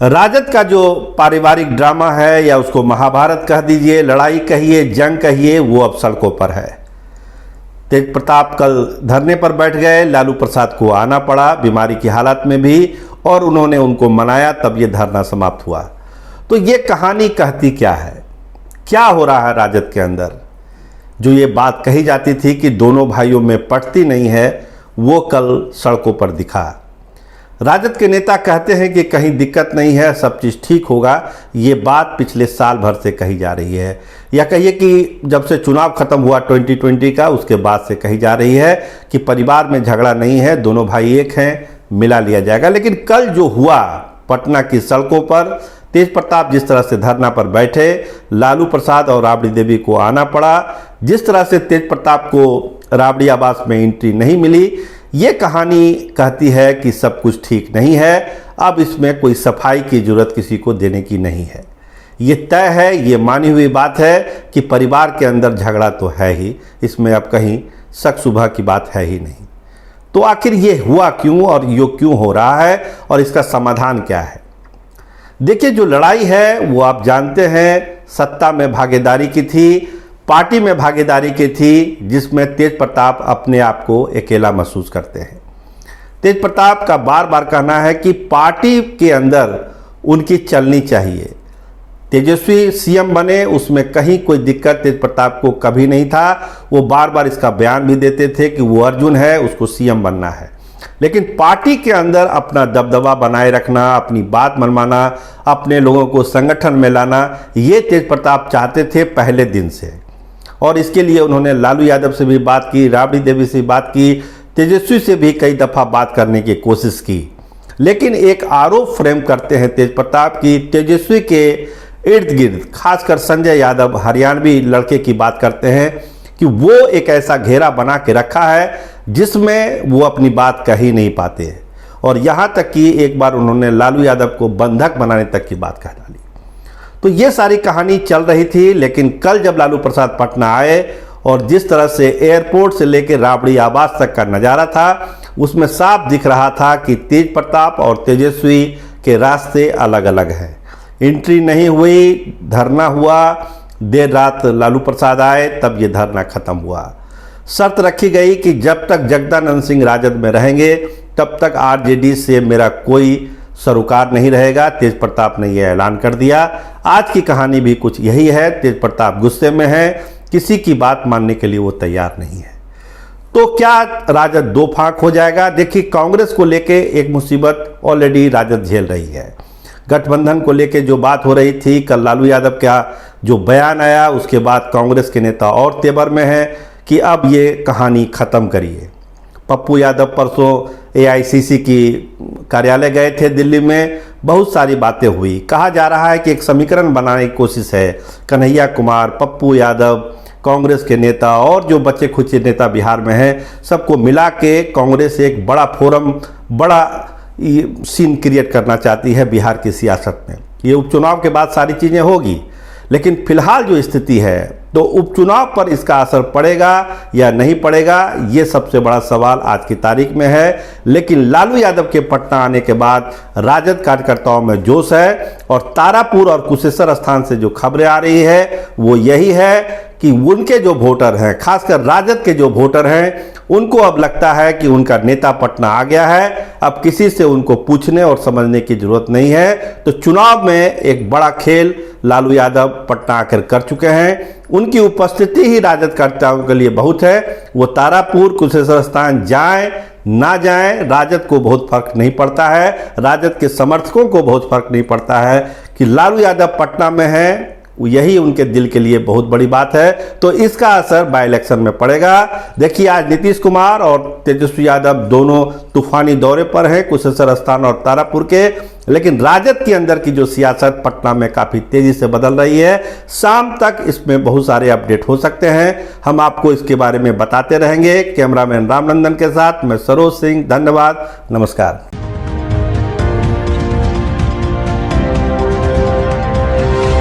राजद का जो पारिवारिक ड्रामा है, या उसको महाभारत कह दीजिए, लड़ाई कहिए, जंग कहिए, वो अब सड़कों पर है। तेज प्रताप कल धरने पर बैठ गए, लालू प्रसाद को आना पड़ा बीमारी की हालत में भी, और उन्होंने उनको मनाया, तब ये धरना समाप्त हुआ। तो ये कहानी कहती क्या है, क्या हो रहा है राजद के अंदर? जो ये बात कही जाती थी कि दोनों भाइयों में पटती नहीं है, वो कल सड़कों पर दिखा। राजद के नेता कहते हैं कि कहीं दिक्कत नहीं है, सब चीज़ ठीक होगा। ये बात पिछले साल भर से कही जा रही है, या कहिए कि जब से चुनाव खत्म हुआ 2020 का, उसके बाद से कही जा रही है कि परिवार में झगड़ा नहीं है, दोनों भाई एक हैं, मिला लिया जाएगा। लेकिन कल जो हुआ पटना की सड़कों पर, तेज प्रताप जिस तरह से धरना पर बैठे, लालू प्रसाद और राबड़ी देवी को आना पड़ा, जिस तरह से तेज प्रताप को राबड़ी आवास में एंट्री नहीं मिली, ये कहानी कहती है कि सब कुछ ठीक नहीं है। अब इसमें कोई सफाई की जरूरत किसी को देने की नहीं है। ये तय है, ये मानी हुई बात है कि परिवार के अंदर झगड़ा तो है ही, इसमें अब कहीं शक शुबह की बात है ही नहीं। तो आखिर ये हुआ क्यों, और ये क्यों हो रहा है, और इसका समाधान क्या है? देखिए, जो लड़ाई है वो आप जानते हैं सत्ता में भागीदारी की थी, पार्टी में भागीदारी की थी, जिसमें तेज प्रताप अपने आप को अकेला महसूस करते हैं। तेज प्रताप का बार बार कहना है कि पार्टी के अंदर उनकी चलनी चाहिए। तेजस्वी सीएम बने, उसमें कहीं कोई दिक्कत तेज प्रताप को कभी नहीं था। वो बार बार इसका बयान भी देते थे कि वो अर्जुन है, उसको सीएम बनना है। लेकिन पार्टी के अंदर अपना दबदबा बनाए रखना, अपनी बात मनवाना, अपने लोगों को संगठन में लाना, ये तेज प्रताप चाहते थे पहले दिन से। और इसके लिए उन्होंने लालू यादव से भी बात की, राबड़ी देवी से बात की, तेजस्वी से भी कई दफ़ा बात करने की कोशिश की। लेकिन एक आरोप फ्रेम करते हैं तेज प्रताप की, तेजस्वी के इर्द गिर्द, खासकर संजय यादव हरियाणवी लड़के की बात करते हैं कि वो एक ऐसा घेरा बना के रखा है जिसमें वो अपनी कह कह ही नहीं पाते। और यहाँ तक कि एक बार उन्होंने लालू यादव को बंधक बनाने तक की बात कह डाली। तो ये सारी कहानी चल रही थी। लेकिन कल जब लालू प्रसाद पटना आए, और जिस तरह से एयरपोर्ट से लेकर राबड़ी आवास तक का नज़ारा था, उसमें साफ दिख रहा था कि तेज प्रताप और तेजस्वी के रास्ते अलग अलग हैं। एंट्री नहीं हुई, धरना हुआ, देर रात लालू प्रसाद आए, तब ये धरना खत्म हुआ। शर्त रखी गई कि जब तक जगदानंद सिंह राजद में रहेंगे, तब तक आरजेडी से मेरा कोई सरोकार नहीं रहेगा। तेज प्रताप ने यह ऐलान कर दिया। आज की कहानी भी कुछ यही है। तेज प्रताप गुस्से में है, किसी की बात मानने के लिए वो तैयार नहीं है। तो क्या राजद दो फांक हो जाएगा? देखिए, कांग्रेस को लेके एक मुसीबत ऑलरेडी राजद झेल रही है। गठबंधन को लेके जो बात हो रही थी, कल लालू यादव का जो बयान आया, उसके बाद कांग्रेस के नेता और तेवर में हैं कि अब ये कहानी ख़त्म करिए। पप्पू यादव परसों एआईसीसी की कार्यालय गए थे दिल्ली में, बहुत सारी बातें हुई। कहा जा रहा है कि एक समीकरण बनाने की कोशिश है। कन्हैया कुमार, पप्पू यादव, कांग्रेस के नेता और जो बच्चे खुचे नेता बिहार में हैं, सबको मिला के कांग्रेस एक बड़ा फोरम, बड़ा सीन क्रिएट करना चाहती है बिहार की सियासत में। ये उपचुनाव के बाद सारी चीज़ें होगी, लेकिन फिलहाल जो स्थिति है, तो उपचुनाव पर इसका असर पड़ेगा या नहीं पड़ेगा, ये सबसे बड़ा सवाल आज की तारीख में है। लेकिन लालू यादव के पटना आने के बाद राजद कार्यकर्ताओं में जोश है, और तारापुर और कुशेश्वर स्थान से जो खबरें आ रही है वो यही है कि उनके जो वोटर हैं, खासकर राजद के जो वोटर हैं, उनको अब लगता है कि उनका नेता पटना आ गया है, अब किसी से उनको पूछने और समझने की जरूरत नहीं है। तो चुनाव में एक बड़ा खेल लालू यादव पटना आकर कर चुके हैं। उनकी उपस्थिति ही राजद कार्यकर्ताओं के लिए बहुत है। वो तारापुर, कुशेश्वर स्थान जाएं ना जाएं, राजद को बहुत फर्क नहीं पड़ता है। राजद के समर्थकों को बहुत फर्क नहीं पड़ता है कि लालू यादव पटना में हैं, यही उनके दिल के लिए बहुत बड़ी बात है। तो इसका असर बाई इलेक्शन में पड़ेगा। देखिए, आज नीतीश कुमार और तेजस्वी यादव दोनों तूफानी दौरे पर हैं, कुशेश्वर स्थान और तारापुर के। लेकिन राजद के अंदर की जो सियासत पटना में काफ़ी तेज़ी से बदल रही है। शाम तक इसमें बहुत सारे अपडेट हो सकते हैं, हम आपको इसके बारे में बताते रहेंगे। कैमरामैन रामनंदन के साथ मैं सरोज सिंह, धन्यवाद, नमस्कार।